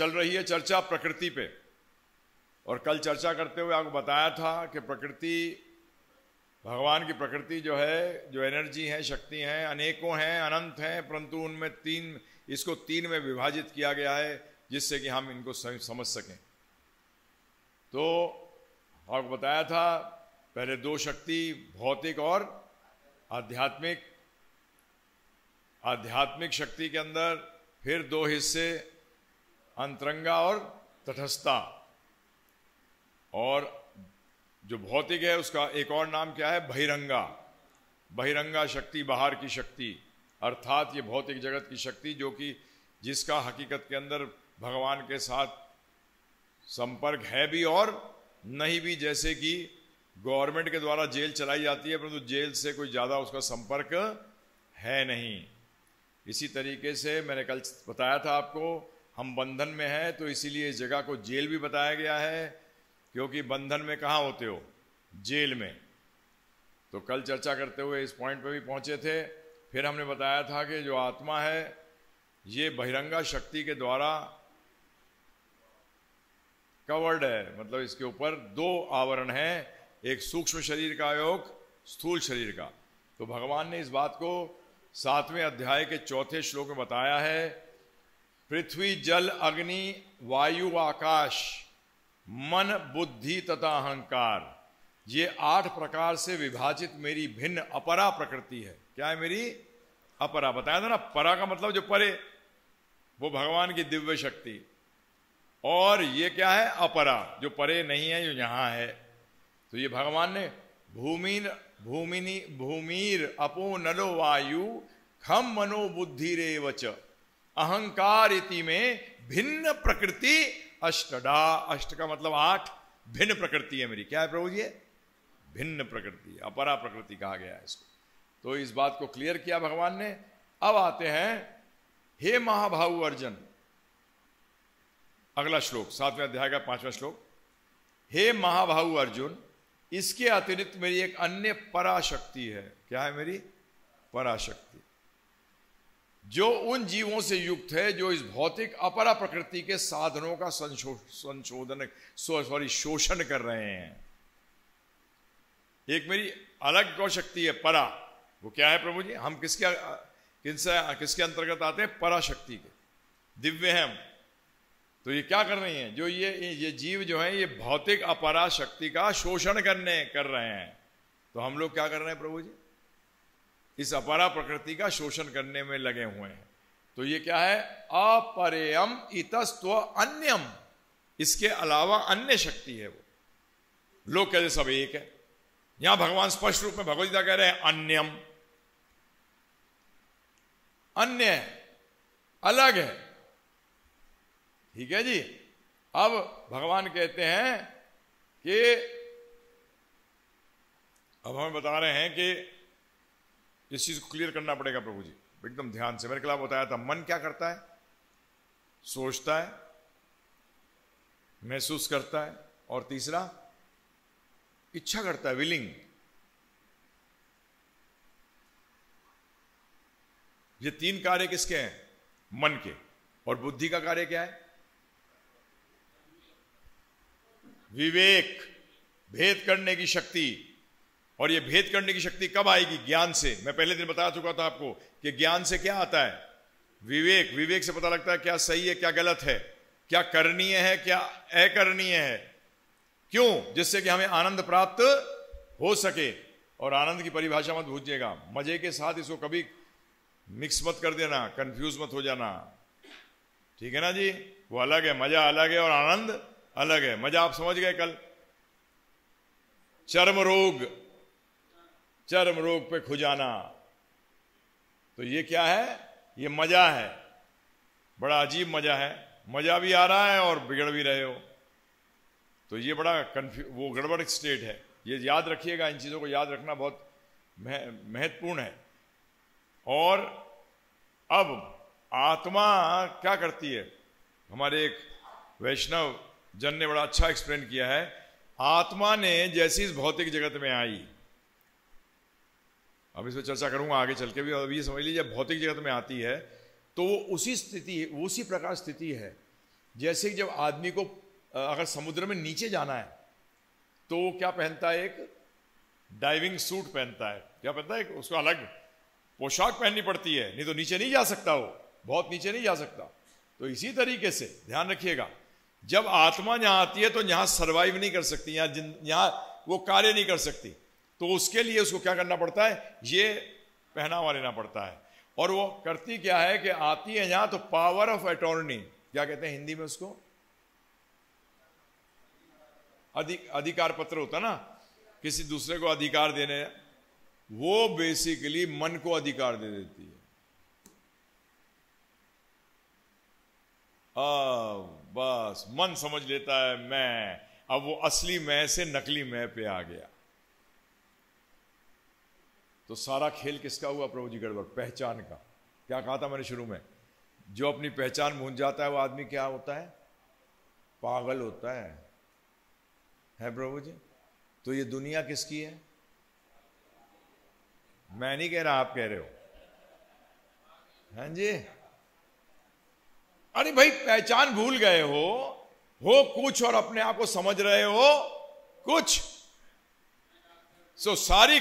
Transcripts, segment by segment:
चल रही है चर्चा प्रकृति पे, और कल चर्चा करते हुए आपको बताया था कि प्रकृति, भगवान की प्रकृति जो है, जो एनर्जी है, शक्ति हैं, अनेकों हैं, अनंत हैं, परंतु उनमें इसको तीन में विभाजित किया गया है जिससे कि हम इनको समझ सकें। तो आपको बताया था पहले दो शक्ति, भौतिक और आध्यात्मिक। आध्यात्मिक शक्ति के अंदर फिर दो हिस्से, अंतरंगा और तटस्थता। और जो भौतिक है उसका एक और नाम क्या है? बहिरंगा। बहिरंगा शक्ति, बाहर की शक्ति, अर्थात ये भौतिक जगत की शक्ति जो कि जिसका हकीकत के अंदर भगवान के साथ संपर्क है भी और नहीं भी। जैसे कि गवर्नमेंट के द्वारा जेल चलाई जाती है परंतु जेल से कोई ज़्यादा उसका संपर्क है नहीं। इसी तरीके से मैंने कल बताया था आपको, हम बंधन में हैं तो इसीलिए इस जगह को जेल भी बताया गया है, क्योंकि बंधन में कहाँ होते हो? जेल में। तो कल चर्चा करते हुए इस पॉइंट पे भी पहुंचे थे। फिर हमने बताया था कि जो आत्मा है ये बहिरंगा शक्ति के द्वारा कवर्ड है, मतलब इसके ऊपर दो आवरण हैं, एक सूक्ष्म शरीर का योग, स्थूल शरीर का। तो भगवान ने इस बात को 7वें अध्याय के 4थे श्लोक में बताया है। पृथ्वी, जल, अग्नि, वायु, आकाश, मन, बुद्धि तथा अहंकार, ये 8 प्रकार से विभाजित मेरी भिन्न अपरा प्रकृति है। क्या है मेरी? अपरा। बताया था ना, परा का मतलब जो परे, वो भगवान की दिव्य शक्ति। और ये क्या है? अपरा, जो परे नहीं है, जो यहां है। तो ये भगवान ने भूमीर अपो नलो वायु खम मनो बुद्धि रेवच अहंकार इति में भिन्न प्रकृति अष्टडा। अष्ट का मतलब 8, भिन्न प्रकृति है मेरी। क्या है प्रभु जी? भिन्न प्रकृति, अपरा प्रकृति कहा गया है इसको। तो इस बात को क्लियर किया भगवान ने। अब आते हैं, हे महाभाऊ अर्जुन, अगला श्लोक 7वें अध्याय का 5वां श्लोक। हे महाभाऊ अर्जुन, इसके अतिरिक्त मेरी एक अन्य पराशक्ति है। क्या है मेरी? पराशक्ति, जो उन जीवों से युक्त है जो इस भौतिक अपरा प्रकृति के साधनों का शोषण कर रहे हैं। एक मेरी अलग गौ शक्ति है परा। वो क्या है प्रभु जी? हम किसके अंतर्गत आते हैं? पराशक्ति के। दिव्य हैं हम। तो ये क्या कर रही हैं? जो ये जीव जो है ये भौतिक अपरा शक्ति का शोषण कर रहे हैं। तो हम लोग क्या कर रहे हैं प्रभु जी? इस अपरा प्रकृति का शोषण करने में लगे हुए हैं। तो ये क्या है? अपरेयम इतस्त्व अन्यम, इसके अलावा अन्य शक्ति है वो। लोग कहते सब एक है। यहां भगवान स्पष्ट रूप में भगवद गीता कह रहे हैं अन्यम, अन्य है, अलग है। ठीक है जी। अब भगवान कहते हैं कि अब हमें बता रहे हैं कि इस चीज को क्लियर करना पड़ेगा प्रभु जी, एकदम ध्यान से। मेरे खिलाफ बताया था, मन क्या करता है? सोचता है, महसूस करता है, और तीसरा इच्छा करता है, विलिंग। ये 3 कार्य किसके हैं? मन के। और बुद्धि का कार्य क्या है? विवेक, भेद करने की शक्ति। और ये भेद करने की शक्ति कब आएगी? ज्ञान से। मैं पहले दिन बता चुका था आपको कि ज्ञान से क्या आता है? विवेक। विवेक से पता लगता है क्या सही है, क्या गलत है, क्या करणीय है, क्या अकरणीय है। क्यों? जिससे कि हमें आनंद प्राप्त हो सके। और आनंद की परिभाषा मत भूलिएगा, मजे के साथ इसको कभी मिक्स मत कर देना, कंफ्यूज मत हो जाना। ठीक है ना जी? वो अलग है, मजा अलग है और आनंद अलग है। मजा आप समझ गए कल। चर्म रोग पे खुजाना, तो ये क्या है? ये मजा है, बड़ा अजीब मजा है। मजा भी आ रहा है और बिगड़ भी रहे हो, तो ये बड़ा वो गड़बड़ स्टेट है। ये याद रखिएगा, इन चीजों को याद रखना बहुत महत्वपूर्ण है। और अब आत्मा क्या करती है? हमारे एक वैष्णव जन ने बड़ा अच्छा एक्सप्लेन किया है। आत्मा ने जैसी इस भौतिक जगत में आई, अब इस पर चर्चा करूंगा आगे चल के भी, अभी समझ लीजिए भौतिक जगत में आती है तो वो उसी प्रकार स्थिति है जैसे कि जब आदमी को अगर समुद्र में नीचे जाना है तो वो क्या पहनता है, एक डाइविंग सूट पहनता है। क्या पहनता है? उसको अलग पोशाक पहननी पड़ती है, नहीं तो नीचे नहीं जा सकता, वो बहुत नीचे नहीं जा सकता। तो इसी तरीके से ध्यान रखिएगा, जब आत्मा यहां आती है तो यहां सरवाइव नहीं कर सकती, यहां वो कार्य नहीं कर सकती, तो उसके लिए उसको क्या करना पड़ता है, ये पहनावा लेना पड़ता है। और वो करती क्या है कि आती है यहां तो पावर ऑफ अटॉर्नी, क्या कहते हैं हिंदी में उसको, अधिकार पत्र होता ना, किसी दूसरे को अधिकार देने, वो बेसिकली मन को अधिकार दे देती है। बस मन समझ लेता है मैं, अब वो असली मैं से नकली मैं पे आ गया। तो सारा खेल किसका हुआ प्रभु जी? गड़बड़, पहचान का। क्या कहा था मैंने शुरू में? जो अपनी पहचान भूल जाता है वो आदमी क्या होता है? पागल होता है प्रभु जी। तो ये दुनिया किसकी है? मैं नहीं कह रहा, आप कह रहे हो। हाँ जी, अरे भाई पहचान भूल गए हो कुछ और अपने आप को समझ रहे हो कुछ। सारी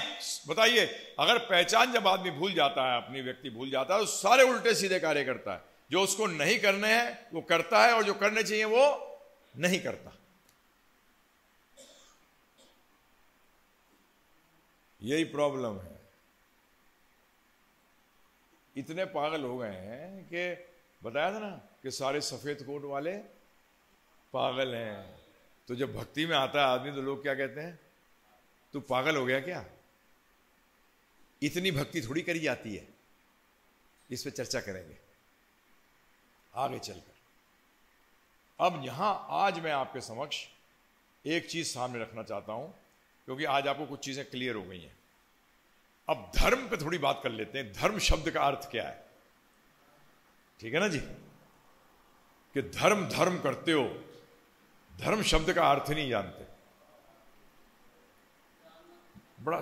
बताइए, अगर पहचान जब आदमी भूल जाता है, अपनी व्यक्ति भूल जाता है, तो सारे उल्टे सीधे कार्य करता है। जो उसको नहीं करने हैं वो करता है, और जो करने चाहिए वो नहीं करता। यही प्रॉब्लम है। इतने पागल हो गए हैं कि बताया था ना कि सारे सफेद कोट वाले पागल हैं। तो जब भक्ति में आता है आदमी तो लोग क्या कहते हैं, तू पागल हो गया क्या? इतनी भक्ति थोड़ी करी जाती है। इस पे चर्चा करेंगे आगे चलकर। अब यहां आज मैं आपके समक्ष एक चीज सामने रखना चाहता हूं, क्योंकि आज आपको कुछ चीजें क्लियर हो गई हैं। अब धर्म पे थोड़ी बात कर लेते हैं। धर्म शब्द का अर्थ क्या है? ठीक है ना जी, कि धर्म धर्म करते हो, धर्म शब्द का अर्थ नहीं जानते। बड़ा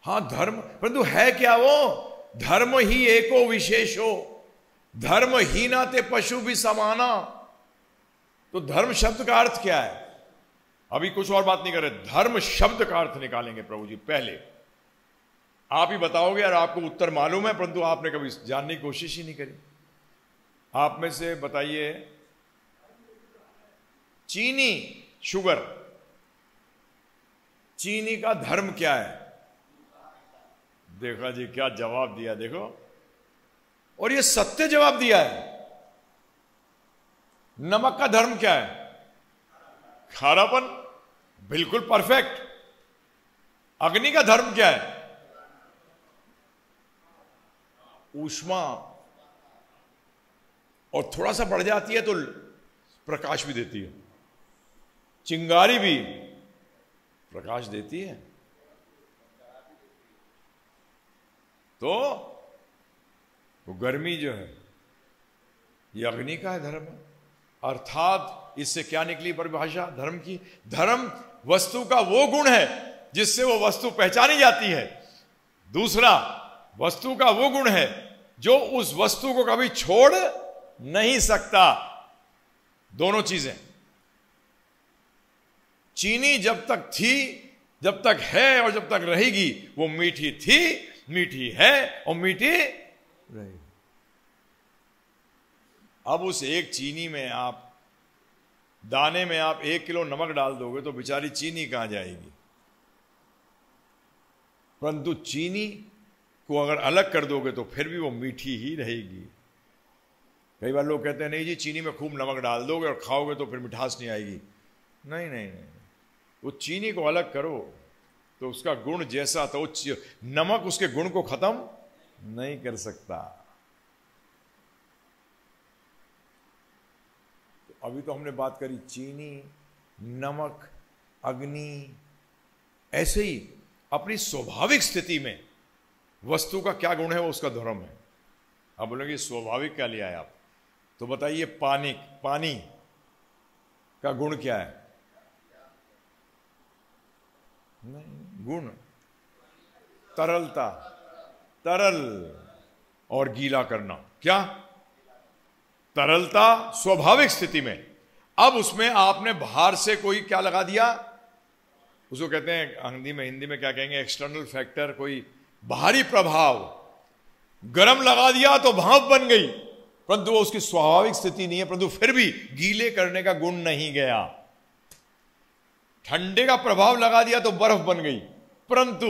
हाँ धर्म, परंतु है क्या वो? धर्म ही एको विशेषो, धर्म ही ना ते पशु भी समाना। तो धर्म शब्द का अर्थ क्या है? अभी कुछ और बात नहीं कर रहे, धर्म शब्द का अर्थ निकालेंगे प्रभु जी। पहले आप ही बताओगे और आपको उत्तर मालूम है, परंतु आपने कभी जानने की कोशिश ही नहीं करी। आप में से बताइए, चीनी, शुगर, चीनी का धर्म क्या है? देखा जी क्या जवाब दिया, देखो, और ये सत्य जवाब दिया है। नमक का धर्म क्या है? खारापन, बिल्कुल परफेक्ट। अग्नि का धर्म क्या है? ऊष्मा, और थोड़ा सा बढ़ जाती है तो प्रकाश भी देती है। चिंगारी भी प्रकाश देती है। तो वो गर्मी जो है ये अग्नि का है धर्म। अर्थात इससे क्या निकली परिभाषा धर्म की? धर्म वस्तु का वो गुण है जिससे वो वस्तु पहचानी जाती है। दूसरा, वस्तु का वो गुण है जो उस वस्तु को कभी छोड़ नहीं सकता। दोनों चीजें। चीनी जब तक थी, जब तक है और जब तक रहेगी, वो मीठी थी, मीठी है और मीठी रहेगी। अब उस एक चीनी में आप, दाने में आप 1 किलो नमक डाल दोगे तो बेचारी चीनी कहां जाएगी? परंतु चीनी को अगर अलग कर दोगे तो फिर भी वो मीठी ही रहेगी। कई बार लोग कहते हैं नहीं जी चीनी में खूब नमक डाल दोगे और खाओगे तो फिर मिठास नहीं आएगी। नहीं नहीं नहीं, वो चीनी को अलग करो तो उसका गुण जैसा था, वो नमक उसके गुण को खत्म नहीं कर सकता। तो अभी तो हमने बात करी चीनी, नमक, अग्नि। ऐसे ही अपनी स्वाभाविक स्थिति में वस्तु का क्या गुण है वो उसका धर्म है। अब बोलेंगे स्वाभाविक क्या लिया है आप? तो बताइए पानी, पानी का गुण क्या है? नहीं, गुण तरलता, तरल और गीला करना। क्या? तरलता स्वाभाविक स्थिति में। अब उसमें आपने बाहर से कोई क्या लगा दिया, उसको कहते हैं हिंदी में क्या कहेंगे, एक्सटर्नल फैक्टर, कोई बाहरी प्रभाव। गरम लगा दिया तो भाप बन गई, परंतु वो उसकी स्वाभाविक स्थिति नहीं है, परंतु फिर भी गीले करने का गुण नहीं गया। ठंडे का प्रभाव लगा दिया तो बर्फ बन गई, परंतु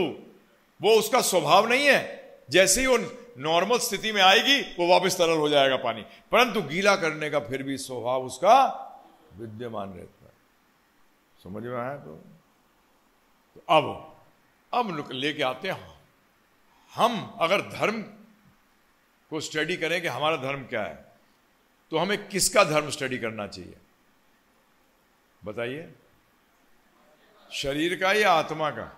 वो उसका स्वभाव नहीं है। जैसे ही वो नॉर्मल स्थिति में आएगी वो वापस तरल हो जाएगा पानी, परंतु गीला करने का फिर भी स्वभाव उसका विद्यमान रहता है। समझ में आया? तो अब लेके आते हैं हम अगर धर्म को स्टडी करें कि हमारा धर्म क्या है, तो हमें किसका धर्म स्टडी करना चाहिए बताइए? शरीर का या आत्मा का?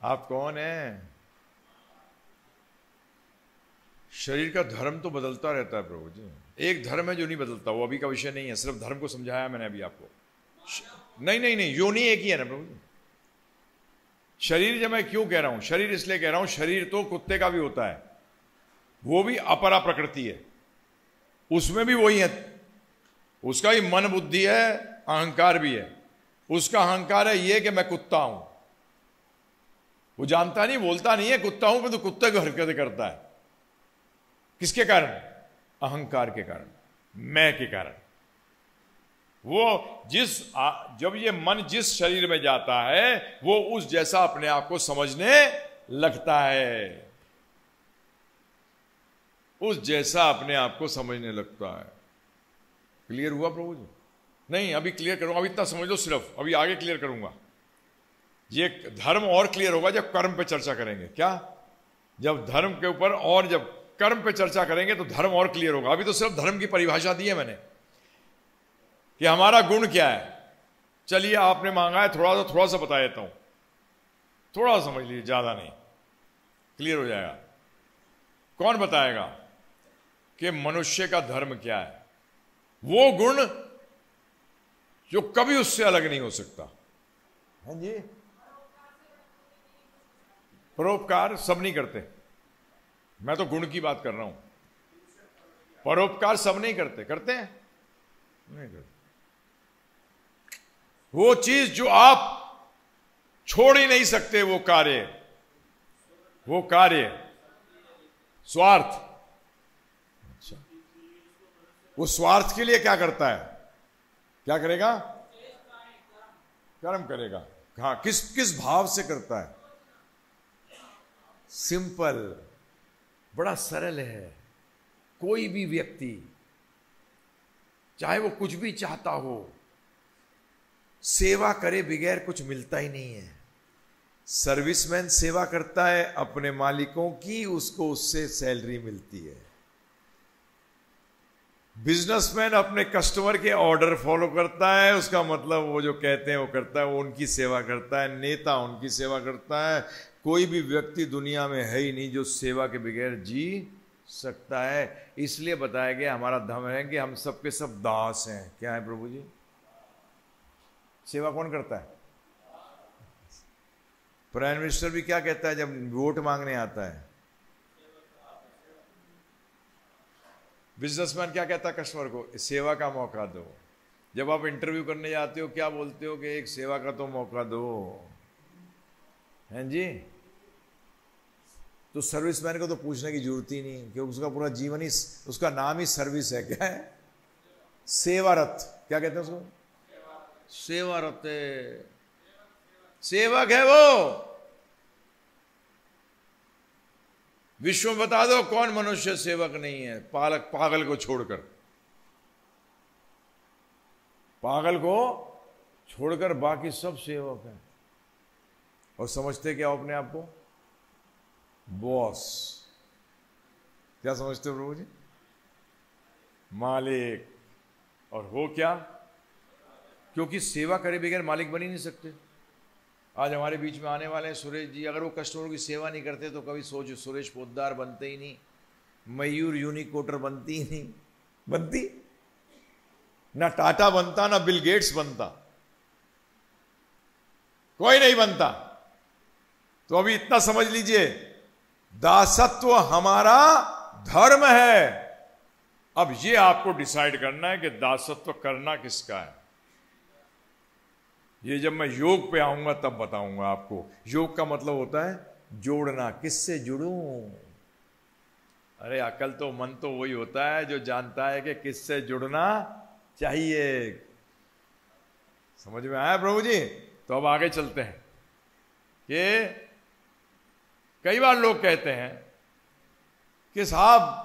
आप कौन हैं? शरीर का धर्म तो बदलता रहता है प्रभु जी, एक धर्म है जो नहीं बदलता, वो अभी का विषय नहीं है, सिर्फ धर्म को समझाया मैंने अभी आपको। नहीं, योनि एक ही है ना प्रभु जी। शरीर जब मैं क्यों कह रहा हूं, शरीर इसलिए कह रहा हूं, शरीर तो कुत्ते का भी होता है, वो भी अपरा प्रकृति है, उसमें भी वही है, उसका भी मन बुद्धि है, अहंकार भी है। उसका अहंकार है ये कि मैं कुत्ता हूं, वो जानता नहीं, बोलता नहीं है कुत्ता हूं, परंतु कुत्ते की हरकतें करता है। किसके कारण? अहंकार के कारण, मैं के कारण। वो जब ये मन जिस शरीर में जाता है वो उस जैसा अपने आप को समझने लगता है, उस जैसा अपने आप को समझने लगता है। क्लियर हुआ प्रभु जी? नहीं, अभी क्लियर करूंगा, अभी इतना समझ लो सिर्फ, अभी आगे क्लियर करूंगा। ये धर्म और क्लियर होगा जब कर्म पे चर्चा करेंगे। क्या? जब धर्म के ऊपर और जब कर्म पे चर्चा करेंगे तो धर्म और क्लियर होगा। अभी तो सिर्फ धर्म की परिभाषा दी है मैंने कि हमारा गुण क्या है। चलिए, आपने मांगा है, थोड़ा सा बता देता हूं, थोड़ा सा समझ लीजिए, ज्यादा नहीं, क्लियर हो जाएगा। कौन बताएगा कि मनुष्य का धर्म क्या है? वो गुण जो कभी उससे अलग नहीं हो सकता। हाँ जी, परोपकार सब नहीं करते, मैं तो गुण की बात कर रहा हूं। परोपकार सब नहीं करते, करते हैं? नहीं करते। वो चीज जो आप छोड़ ही नहीं सकते, वो कार्य स्वार्थ। अच्छा, वो स्वार्थ के लिए क्या करता है? क्या करेगा? कर्म करेगा। हाँ, किस भाव से करता है? सिंपल, बड़ा सरल है। कोई भी व्यक्ति चाहे वो कुछ भी चाहता हो, सेवा करे बगैर कुछ मिलता ही नहीं है। सर्विसमैन सेवा करता है अपने मालिकों की, उसको उससे सैलरी मिलती है। बिजनेसमैन अपने कस्टमर के ऑर्डर फॉलो करता है, उसका मतलब वो जो कहते हैं वो करता है, वो उनकी सेवा करता है। नेता उनकी सेवा करता है। कोई भी व्यक्ति दुनिया में है ही नहीं जो सेवा के बगैर जी सकता है। इसलिए बताया गया हमारा धर्म है कि हम सबके सब दास हैं। क्या है प्रभु जी? सेवा कौन करता है? प्राइम मिनिस्टर भी क्या कहता है जब वोट मांगने आता है? बिजनेसमैन क्या कहता है कस्टमर को? सेवा का मौका दो। जब आप इंटरव्यू करने जाते हो क्या बोलते हो कि एक सेवा का तो मौका दो, हैं जी? तो सर्विसमैन को तो पूछने की जरूरत ही नहीं, क्योंकि उसका पूरा जीवन ही, उसका नाम ही सर्विस है। क्या है? सेवारत। क्या कहते हैं उसको? सेवारत, सेवक है वो। विश्व में बता दो कौन मनुष्य सेवक नहीं है? पागल को छोड़कर, पागल को छोड़कर बाकी सब सेवक हैं। और समझते क्या अपने आप को? बॉस। क्या समझते हो प्रभु जी? मालिक। और हो क्या? क्योंकि सेवा करे बगैर मालिक बन ही नहीं सकते। आज हमारे बीच में आने वाले हैं सुरेश जी, अगर वो कस्टमरों की सेवा नहीं करते तो कभी सोचो सुरेश पोद्दार बनते ही नहीं, मयूर यूनिकोटर बनती ही नहीं, बनती ना, टाटा बनता ना बिल गेट्स बनता, कोई नहीं बनता। तो अभी इतना समझ लीजिए, दासत्व हमारा धर्म है। अब ये आपको डिसाइड करना है कि दासत्व करना किसका है। ये जब मैं योग पे आऊंगा तब बताऊंगा आपको। योग का मतलब होता है जोड़ना। किससे जुड़ूं? अरे अकल तो मन तो वही होता है जो जानता है कि किससे जुड़ना चाहिए। समझ में आया प्रभु जी? तो अब आगे चलते हैं कि कई बार लोग कहते हैं कि साहब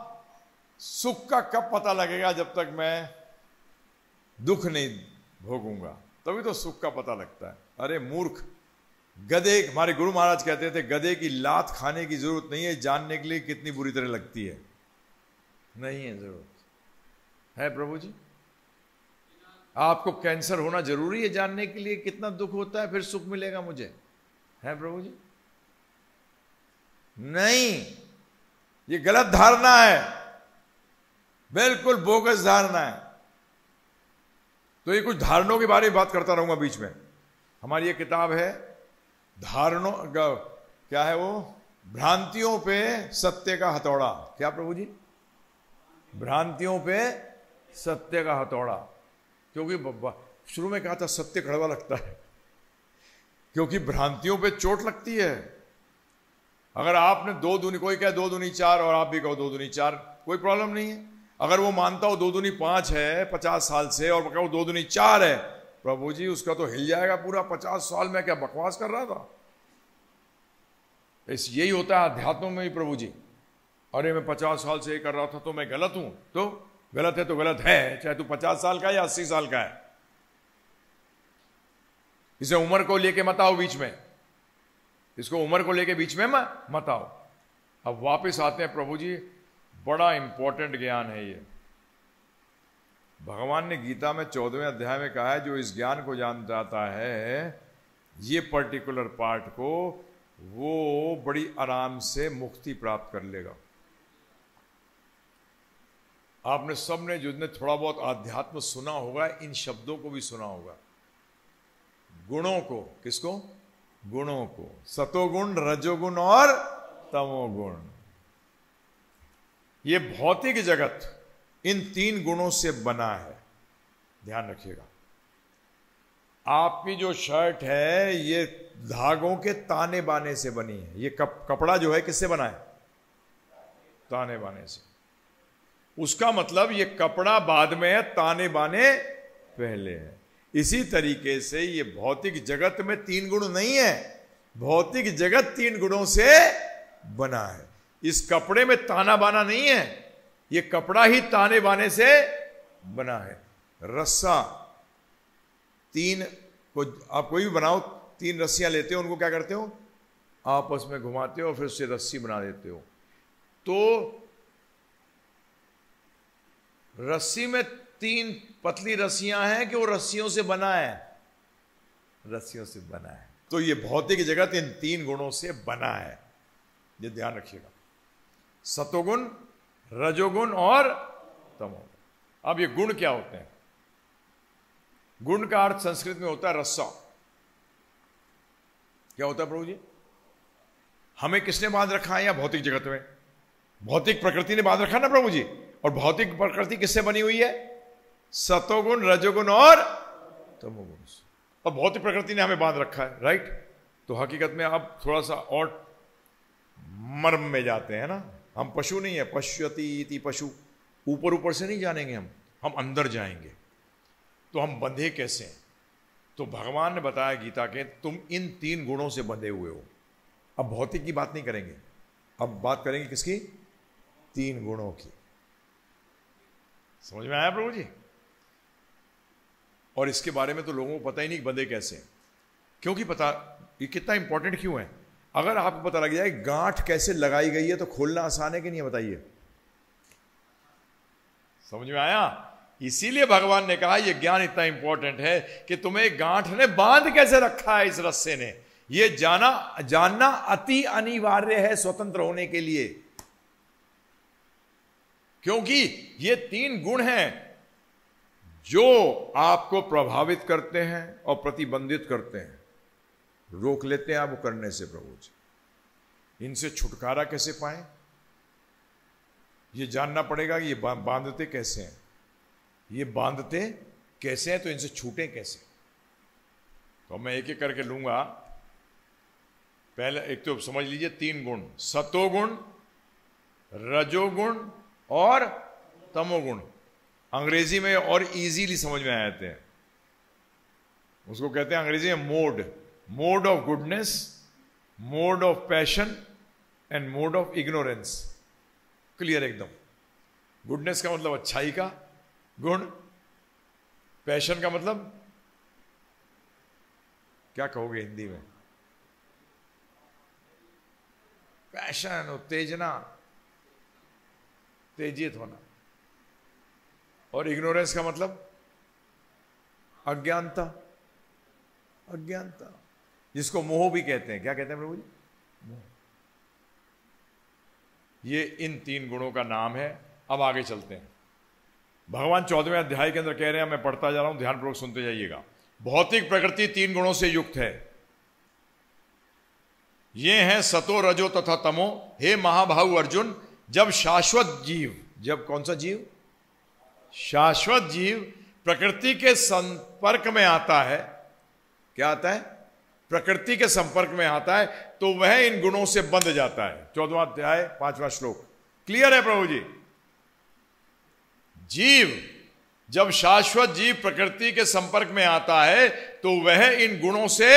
सुख का कब पता लगेगा? जब तक मैं दुख नहीं भोगूंगा तभी तो सुख का पता लगता है। अरे मूर्ख, गधे, हमारे गुरु महाराज कहते थे गधे की लात खाने की जरूरत नहीं है जानने के लिए कितनी बुरी तरह लगती है। नहीं है जरूरत है प्रभु जी? आपको कैंसर होना जरूरी है जानने के लिए कितना दुख होता है फिर सुख मिलेगा मुझे? है प्रभु जी? नहीं, ये गलत धारणा है, बिल्कुल बोगस धारणा है। तो ये कुछ धारणों के बारे में बात करता रहूंगा बीच में। हमारी ये किताब है धारणों, क्या है वो? भ्रांतियों पे सत्य का हथौड़ा। क्या प्रभु जी? भ्रांतियों पे सत्य का हथौड़ा। क्योंकि शुरू में कहा था सत्य कड़वा लगता है, क्योंकि भ्रांतियों पे चोट लगती है। अगर आपने 2 दूनी, कोई कहे 2 दूनी 4 और आप भी कहो 2 दूनी 4, कोई प्रॉब्लम नहीं है। अगर वो मानता हो 2 दूनी 5 है 50 साल से और कहो 2 दूनी 4 है, प्रभु जी उसका तो हिल जाएगा पूरा। 50 साल में क्या बकवास कर रहा था? यही होता है अध्यात्म में भी प्रभु जी। अरे मैं 50 साल से ये कर रहा था तो मैं गलत हूं। तो गलत है तो गलत है, चाहे तू 50 साल का या 80 साल का है। इसे उम्र को लेके मत आओ बीच में, इसको उम्र को लेके बीच में मत आओ। अब वापस आते हैं प्रभु जी, बड़ा इंपॉर्टेंट ज्ञान है ये। भगवान ने गीता में 14वें अध्याय में कहा है जो इस ज्ञान को जान जाता है, ये पर्टिकुलर पार्ट को, वो बड़ी आराम से मुक्ति प्राप्त कर लेगा। आपने सबने जिसने थोड़ा बहुत आध्यात्म सुना होगा इन शब्दों को भी सुना होगा। गुणों को, किसको? गुणों को, सतोगुण, रजोगुण और तमोगुण। ये भौतिक जगत इन 3 गुणों से बना है, ध्यान रखिएगा। आपकी जो शर्ट है ये धागों के ताने बाने से बनी है। ये कपड़ा जो है किससे बना है? ताने बाने से। उसका मतलब ये कपड़ा बाद में है, ताने बाने पहले है। इसी तरीके से ये भौतिक जगत में 3 गुण नहीं है, भौतिक जगत 3 गुणों से बना है। इस कपड़े में ताना बाना नहीं है, ये कपड़ा ही ताने बाने से बना है। रस्सा 3 को आप कोई भी बनाओ, 3 रस्सियां लेते हो, उनको क्या करते हो? आपस में घुमाते हो, फिर उससे रस्सी बना देते हो। तो रस्सी में 3 पतली रस्सियां हैं कि वो रस्सियों से बना है? रस्सियों से बना है। तो ये भौतिक जगत इन 3 गुणों से बना है, ये ध्यान रखिएगा। सतोगुण, रजोगुण और तमोगुण। अब ये गुण क्या होते हैं? गुण का अर्थ संस्कृत में होता है रस्सा। क्या होता है प्रभु जी? हमें किसने बांध रखा है? या भौतिक जगत में भौतिक प्रकृति ने बांध रखा ना प्रभु जी। और भौतिक प्रकृति किससे बनी हुई है? सतोगुण, रजोगुण और तमोगुण। और भौतिक प्रकृति ने हमें बांध रखा है, राइट? तो हकीकत में अब थोड़ा सा और मर्म में जाते हैं ना। हम पशु नहीं है, पश्यति इति पशु। ऊपर ऊपर से नहीं जानेंगे हम अंदर जाएंगे। तो हम बंधे कैसे हैं? तो भगवान ने बताया गीता के, तुम इन 3 गुणों से बंधे हुए हो। अब भौतिक की बात नहीं करेंगे, अब बात करेंगे किसकी? 3 गुणों की। समझ में आया प्रभु जी? और इसके बारे में तो लोगों को पता ही नहीं बंधे कैसे। क्योंकि पता, ये कितना इंपॉर्टेंट क्यों है? अगर आपको पता लग जाए गांठ कैसे लगाई गई है तो खोलना आसान है कि नहीं, बताइए? समझ में आया? इसीलिए भगवान ने कहा यह ज्ञान इतना इंपॉर्टेंट है कि तुम्हें गांठ ने बांध कैसे रखा है इस रस्से ने, यह जानना अति अनिवार्य है स्वतंत्र होने के लिए। क्योंकि ये 3 गुण हैं जो आपको प्रभावित करते हैं और प्रतिबंधित करते हैं, रोक लेते हैं आपको करने से। प्रभु जी, इनसे छुटकारा कैसे पाएं? ये जानना पड़ेगा कि ये बांधते कैसे हैं, ये बांधते कैसे हैं, तो इनसे छूटे कैसे। तो मैं एक एक करके लूंगा। पहले एक तो समझ लीजिए 3 गुण, सतोगुण, रजोगुण और तमोगुण। अंग्रेजी में और इजीली समझ में आ जाते हैं। उसको कहते हैं अंग्रेजी में mode, mode of goodness, mode of passion and mode of ignorance. Clear एकदम। गुडनेस का मतलब अच्छाई का गुण, पैशन का मतलब क्या कहोगे हिंदी में? पैशन, उत्तेजना, तेजित होना। और इग्नोरेंस का मतलब अज्ञानता, अज्ञानता, जिसको मोह भी कहते हैं। क्या कहते हैं प्रभु जी? मोह। ये इन 3 गुणों का नाम है। अब आगे चलते हैं। भगवान 14वें अध्याय के अंदर कह रहे हैं, मैं पढ़ता जा रहा हूं, ध्यानपूर्वक सुनते जाइएगा। भौतिक प्रकृति 3 गुणों से युक्त है। ये हैं सतो, रजो तथा तमो। हे महाबाहु अर्जुन, जब शाश्वत जीव, जब कौन सा जीव? शाश्वत जीव प्रकृति के संपर्क में आता है। क्या आता है? प्रकृति के संपर्क में आता है, तो वह इन गुणों से बंध जाता है। 14वां अध्याय 5वां श्लोक। क्लियर है प्रभु जी? जीव, जब शाश्वत जीव प्रकृति के संपर्क में आता है तो वह इन गुणों से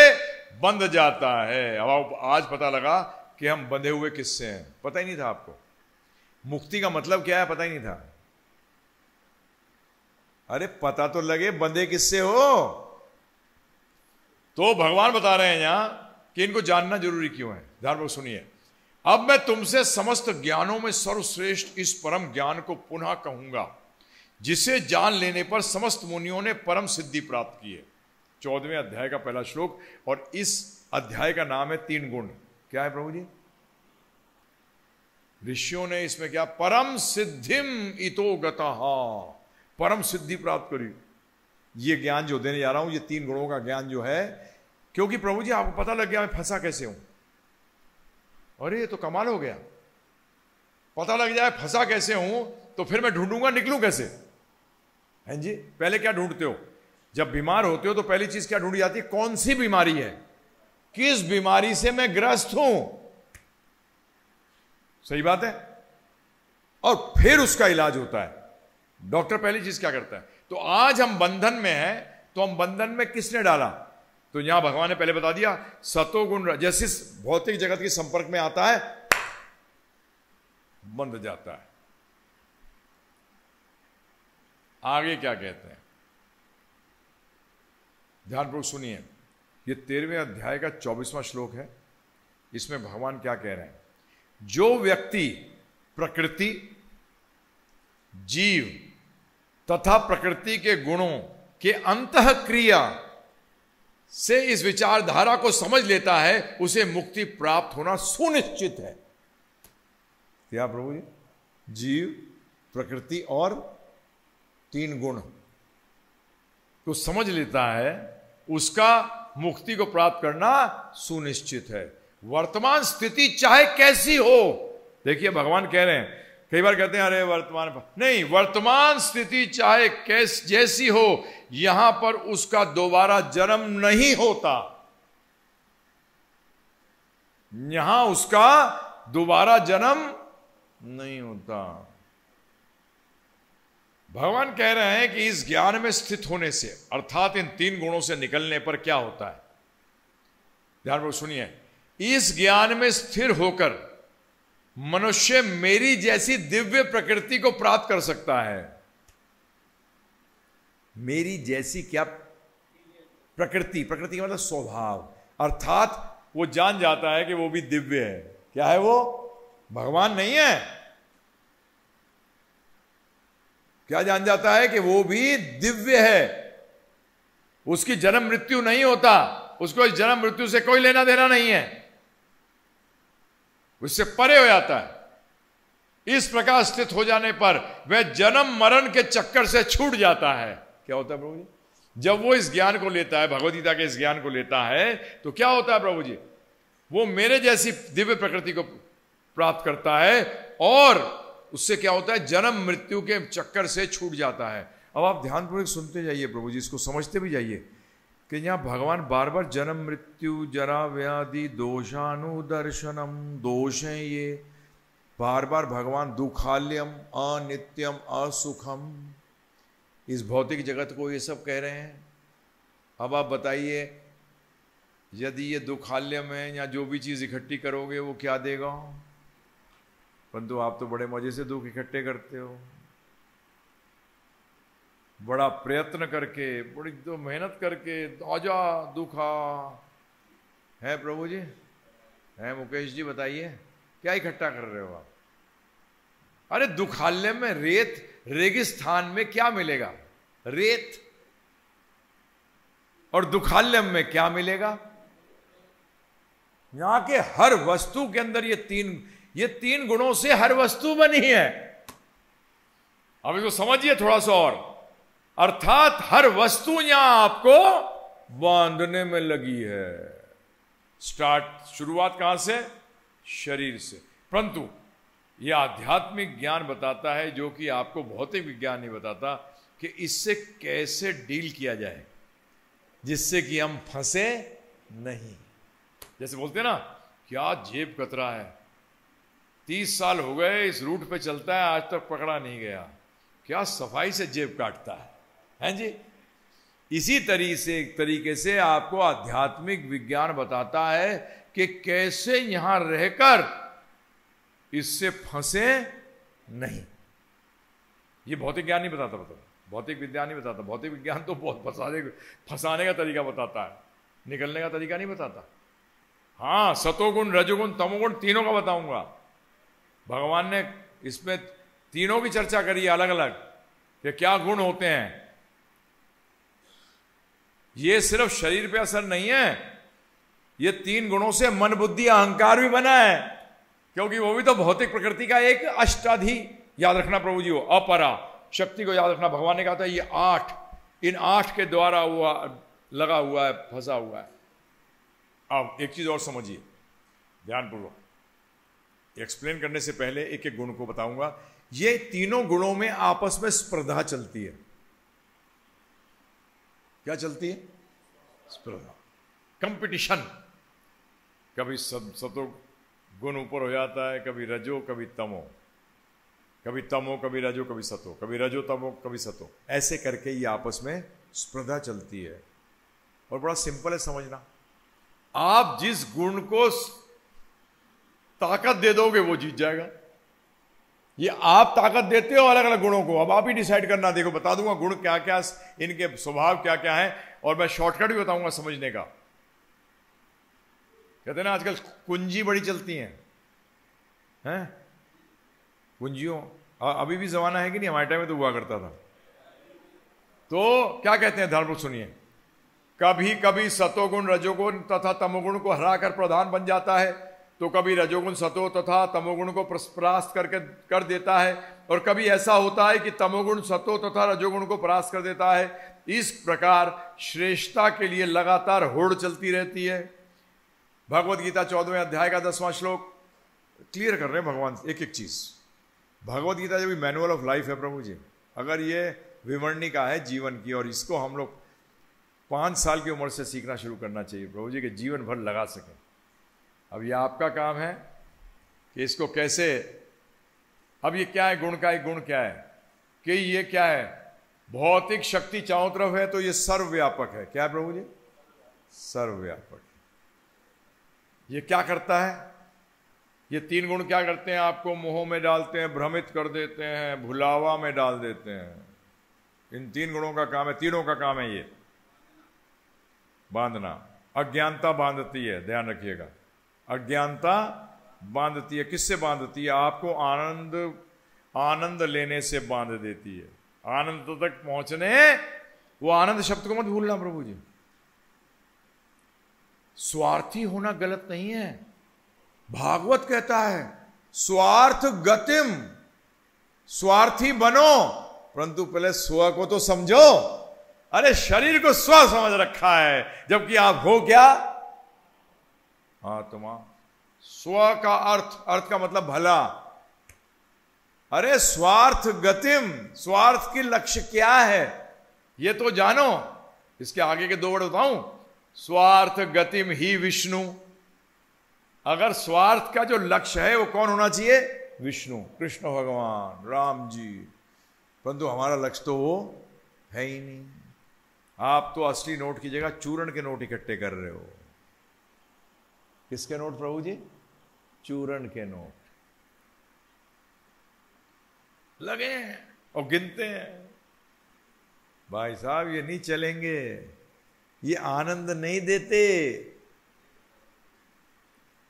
बंध जाता है। अब आज पता लगा कि हम बंधे हुए किससे हैं। पता ही नहीं था आपको। मुक्ति का मतलब क्या है पता ही नहीं था। अरे पता तो लगे बंधे किससे हो। तो भगवान बता रहे हैं यहां कि इनको जानना जरूरी क्यों है। ध्यान सुनिए। अब मैं तुमसे समस्त ज्ञानों में सर्वश्रेष्ठ इस परम ज्ञान को पुनः कहूंगा, जिसे जान लेने पर समस्त मुनियों ने परम सिद्धि प्राप्त की है। 14वें अध्याय का पहला श्लोक। और इस अध्याय का नाम है 3 गुण। क्या है प्रभु जी? ऋषियों ने इसमें क्या? परम सिद्धिम इतो गतः, परम सिद्धि प्राप्त करी। ये ज्ञान जो देने जा रहा हूं, ये 3 गुणों का ज्ञान जो है, क्योंकि प्रभु जी आपको पता लग गया मैं फंसा कैसे हूं। अरे ये तो कमाल हो गया। पता लग जाए फंसा कैसे हूं तो फिर मैं ढूंढूंगा निकलूं कैसे। हैं जी? पहले क्या ढूंढते हो? जब बीमार होते हो तो पहली चीज क्या ढूंढी जाती है? कौन सी बीमारी है, किस बीमारी से मैं ग्रस्त हूं। सही बात है। और फिर उसका इलाज होता है। डॉक्टर पहली चीज क्या करता है? तो आज हम बंधन में हैं, तो हम बंधन में किसने डाला? तो यहां भगवान ने पहले बता दिया, सतोगुण जैसे भौतिक जगत के संपर्क में आता है बंध जाता है। आगे क्या कहते हैं ध्यानपूर्वक सुनिए। ये 13वें अध्याय का 24वां श्लोक है। इसमें भगवान क्या कह रहे हैं? जो व्यक्ति प्रकृति, जीव तथा प्रकृति के गुणों के अंतः क्रिया से इस विचारधारा को समझ लेता है, उसे मुक्ति प्राप्त होना सुनिश्चित है। क्या प्रभु जी? जीव, प्रकृति और 3 गुण को समझ लेता है, उसका मुक्ति को प्राप्त करना सुनिश्चित है। वर्तमान स्थिति चाहे कैसी हो, देखिए भगवान कह रहे हैं, कई बार कहते हैं अरे वर्तमान नहीं, वर्तमान स्थिति चाहे जैसी हो, यहां पर उसका दोबारा जन्म नहीं होता। यहां उसका दोबारा जन्म नहीं होता। भगवान कह रहे हैं कि इस ज्ञान में स्थित होने से, अर्थात इन 3 गुणों से निकलने पर क्या होता है। ध्यानपूर्वक सुनिए। इस ज्ञान में स्थिर होकर मनुष्य मेरी जैसी दिव्य प्रकृति को प्राप्त कर सकता है। मेरी जैसी क्या प्रकृति? प्रकृति का मतलब स्वभाव, अर्थात वो जान जाता है कि वो भी दिव्य है। क्या है वो? भगवान नहीं है। क्या जान जाता है? कि वो भी दिव्य है, उसकी जन्म मृत्यु नहीं होता, उसको इस जन्म मृत्यु से कोई लेना देना नहीं है, उससे परे हो जाता है। इस प्रकार स्थित हो जाने पर वह जन्म मरण के चक्कर से छूट जाता है। क्या होता है प्रभु जी? जब वो इस ज्ञान को लेता है, भगवद गीता के इस ज्ञान को लेता है, तो क्या होता है प्रभु जी? वो मेरे जैसी दिव्य प्रकृति को प्राप्त करता है और उससे क्या होता है, जन्म मृत्यु के चक्कर से छूट जाता है। अब आप ध्यानपूर्वक सुनते जाइए प्रभु जी, इसको समझते भी जाइए कि यहाँ भगवान बार बार जन्म मृत्यु जरा व्याधि दोषानुदर्शनम, दोष है ये, बार बार भगवान दुखाल्यम अनित्यम असुखम, इस भौतिक जगत को ये सब कह रहे हैं। अब आप बताइए, यदि ये दुखाल्यम है या जो भी चीज इकट्ठी करोगे वो क्या देगा, परंतु आप तो बड़े मजे से दुख इकट्ठे करते हो, बड़ा प्रयत्न करके, बड़ी तो मेहनत करके, आजा दुखा है प्रभु जी, है मुकेश जी, बताइए क्या इकट्ठा कर रहे हो आप? अरे दुखाल्यम में रेत, रेगिस्तान में क्या मिलेगा, रेत, और दुखाल्यम में क्या मिलेगा? यहां के हर वस्तु के अंदर ये तीन गुणों से हर वस्तु बनी है। अब इसको समझिए थोड़ा सा और, अर्थात हर वस्तु यहां आपको बांधने में लगी है। शुरुआत कहां से? शरीर से। परंतु यह आध्यात्मिक ज्ञान बताता है, जो कि आपको भौतिक विज्ञान नहीं बताता, कि इससे कैसे डील किया जाए जिससे कि हम फंसे नहीं। जैसे बोलते हैं ना, क्या जेब कतरा है, 30 साल हो गए इस रूट पे चलता है, आज तक पकड़ा नहीं गया, क्या सफाई से जेब काटता है, हैं जी? इसी तरीके से आपको आध्यात्मिक विज्ञान बताता है कि कैसे यहां रहकर इससे फंसे नहीं। ये भौतिक ज्ञान नहीं बताता, भौतिक विज्ञान नहीं बताता। भौतिक विज्ञान तो बहुत फंसाने का तरीका बताता है, निकलने का तरीका नहीं बताता। हाँ, सतोगुण रजोगुण तमोगुण तीनों का बताऊंगा। भगवान ने इसमें तीनों की चर्चा करी है अलग अलग, कि क्या गुण होते हैं। ये सिर्फ शरीर पे असर नहीं है, ये 3 गुणों से मन बुद्धि अहंकार भी बना है, क्योंकि वो भी तो भौतिक प्रकृति का एक अष्टाधी, याद रखना प्रभु जी, वो अपरा शक्ति को याद रखना। भगवान ने कहा था ये 8, इन 8 के द्वारा वो लगा हुआ है, फंसा हुआ है। अब एक चीज और समझिए ध्यानपूर्वक, एक्सप्लेन करने से पहले एक एक गुण को बताऊंगा। ये तीनों गुणों में आपस में स्पर्धा चलती है। क्या चलती है? स्पर्धा, कंपटीशन। कभी सतो गुण ऊपर हो जाता है, कभी रजो कभी तमो, कभी तमो कभी रजो कभी सतो, कभी रजो तमो कभी सतो, ऐसे करके ये आपस में स्पर्धा चलती है। और बड़ा सिंपल है समझना, आप जिस गुण को ताकत दे दोगे वो जीत जाएगा। ये आप ताकत देते हो अलग अलग गुणों को, अब आप ही डिसाइड करना। देखो बता दूंगा गुण क्या क्या, इनके स्वभाव क्या क्या है, और मैं शॉर्टकट भी बताऊंगा समझने का। कहते हैं ना आजकल कुंजी बड़ी चलती हैं, कुंजियों, अभी भी जमाना है कि नहीं? हमारे टाइम में तो हुआ करता था। तो क्या कहते हैं, ध्यानपूर्वक सुनिए। कभी कभी सतोगुण रजोगुण तथा तमोगुण को हराकर प्रधान बन जाता है, तो कभी रजोगुण सतो तथा तमोगुण को परास्त कर देता है, और कभी ऐसा होता है कि तमोगुण सतो तथा रजोगुण को परास्त कर देता है। इस प्रकार श्रेष्ठता के लिए लगातार होड़ चलती रहती है। भगवद गीता 14वें अध्याय का 10वां श्लोक क्लियर कर रहे हैं भगवान एक एक चीज। भगवद गीता जो भी मैनुअल ऑफ लाइफ है प्रभु जी, अगर ये विवरणिका है जीवन की, और इसको हम लोग 5 साल की उम्र से सीखना शुरू करना चाहिए प्रभु जी, के जीवन भर लगा सकें। अब ये आपका काम है कि इसको कैसे, अब ये क्या है, गुण का एक गुण क्या है कि ये क्या है, भौतिक शक्ति चारों तरफ है, तो ये सर्वव्यापक है। क्या है प्रभु जी? सर्वव्यापक। ये क्या करता है? ये 3 गुण क्या करते हैं? आपको मोह में डालते हैं, भ्रमित कर देते हैं, भुलावा में डाल देते हैं। इन 3 गुणों का काम है, तीनों का काम है ये बांधना। अज्ञानता बांधती है, ध्यान रखिएगा, अज्ञानता बांधती है। किससे बांधती है? आपको आनंद लेने से बांध देती है। आनंद तक पहुंचने, वो आनंद शब्द को मत भूलना प्रभु जी। स्वार्थी होना गलत नहीं है। भागवत कहता है स्वार्थ गतिम, स्वार्थी बनो, परंतु पहले स्व को तो समझो। अरे शरीर को स्व समझ रखा है, जबकि आप हो क्या? आत्मा। स्व का अर्थ का मतलब भला, अरे स्वार्थ गतिम, स्वार्थ की लक्ष्य क्या है ये तो जानो। इसके आगे के 2 वर्ड बताऊं, स्वार्थ गतिम ही विष्णु। अगर स्वार्थ का जो लक्ष्य है वो कौन होना चाहिए? विष्णु, कृष्ण भगवान, राम जी। परंतु हमारा लक्ष्य तो वो है ही नहीं। आप तो असली नोट की जगह चूर्ण के नोट इकट्ठे कर रहे हो। किसके नोट प्रभु जी? चूर्ण के नोट लगे हैं और गिनते हैं। भाई साहब ये नहीं चलेंगे, ये आनंद नहीं देते।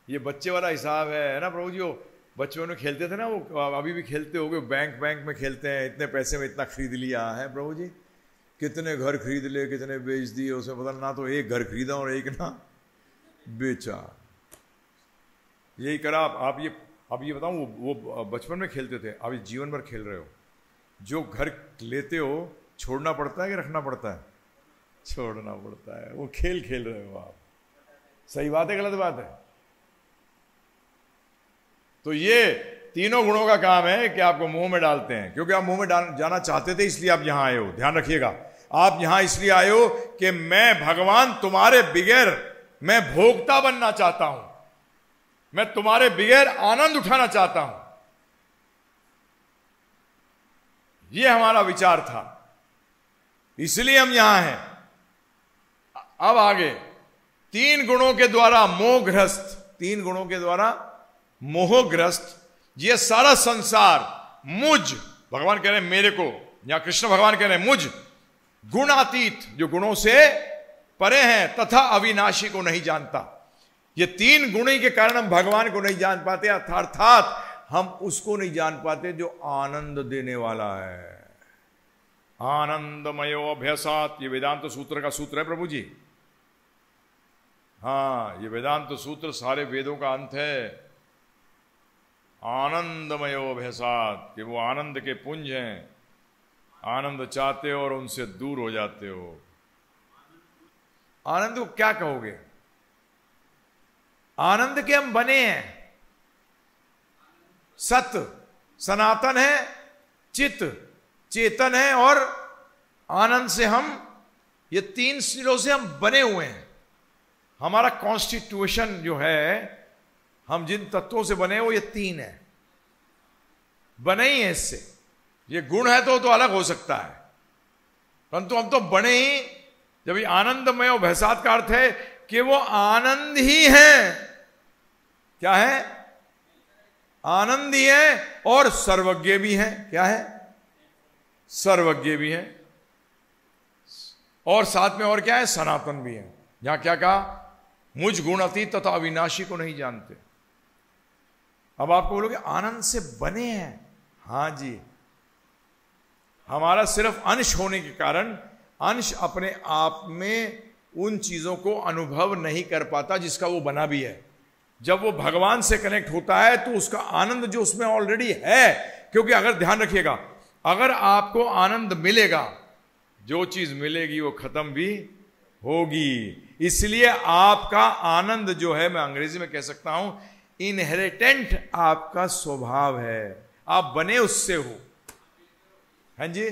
ये बच्चे वाला हिसाब है ना प्रभु जी। वो बच्चों में खेलते थे ना, वो अभी भी खेलते होंगे, बैंक में खेलते हैं, इतने पैसे में इतना खरीद लिया है प्रभु जी, कितने घर खरीद ले, कितने बेच दिए, उसमें पता ना तो एक घर खरीदा और एक ना बेचा। यही करा आप ये। अब ये बताऊं, वो बचपन में खेलते थे, अभी जीवन भर खेल रहे हो। जो घर लेते हो छोड़ना पड़ता है कि रखना पड़ता है? छोड़ना पड़ता है। वो खेल खेल रहे हो आप। सही बात है गलत बात है? तो ये तीनों गुणों का काम है कि आपको मुंह में डालते हैं, क्योंकि आप मुंह में जाना चाहते थे इसलिए आप यहां आए हो। ध्यान रखिएगा, आप यहां इसलिए आए हो कि मैं भगवान तुम्हारे बगैर मैं भोक्ता बनना चाहता हूं, मैं तुम्हारे बगैर आनंद उठाना चाहता हूं। यह हमारा विचार था, इसलिए हम यहां हैं। अब आगे 3 गुणों के द्वारा मोहग्रस्त, 3 गुणों के द्वारा मोहग्रस्त ये सारा संसार मुझ, भगवान कह रहे हैं मेरे को, या कृष्ण भगवान कह रहे हैं मुझ गुणातीत, जो गुणों से परे हैं, तथा अविनाशी को नहीं जानता। ये 3 गुण के कारण हम भगवान को नहीं जान पाते, अर्थात हम उसको नहीं जान पाते जो आनंद देने वाला है। आनंदमयो अभ्यासात, ये वेदांत सूत्र का सूत्र है प्रभु जी। हाँ, ये वेदांत सूत्र सारे वेदों का अंत है। आनंदमयो अभ्यासात, कि वो आनंद के पुंज हैं, आनंद चाहते हो और उनसे दूर हो जाते हो। आनंद को क्या कहोगे? आनंद के हम बने हैं। सत्य सनातन है, चित्त चेतन है, और आनंद से हम, ये 3 सिरों से हम बने हुए हैं। हमारा कॉन्स्टिट्यूशन जो है, हम जिन तत्वों से बने वो ये 3 है, बने ही है इससे। ये गुण है तो अलग हो सकता है, परंतु हम तो बने ही। जब ये आनंदमय और भैसात का अर्थ है कि वो आनंद ही है। क्या है? आनंद ही है और सर्वज्ञ भी है। क्या है? सर्वज्ञ भी है, और साथ में और क्या है? सनातन भी है। यहां क्या कहा? मुझ गुण अतीत तथा अविनाशी को नहीं जानते। अब आपको बोलोगे आनंद से बने हैं। हां जी, हमारा सिर्फ अंश होने के कारण अंश अपने आप में उन चीजों को अनुभव नहीं कर पाता जिसका वो बना भी है। जब वो भगवान से कनेक्ट होता है तो उसका आनंद जो उसमें ऑलरेडी है, क्योंकि अगर ध्यान रखिएगा, अगर आपको आनंद मिलेगा, जो चीज मिलेगी वो खत्म भी होगी। इसलिए आपका आनंद जो है, मैं अंग्रेजी में कह सकता हूं, इनहेरिटेंट आपका स्वभाव है। आप बने उससे हो। हाँ जी,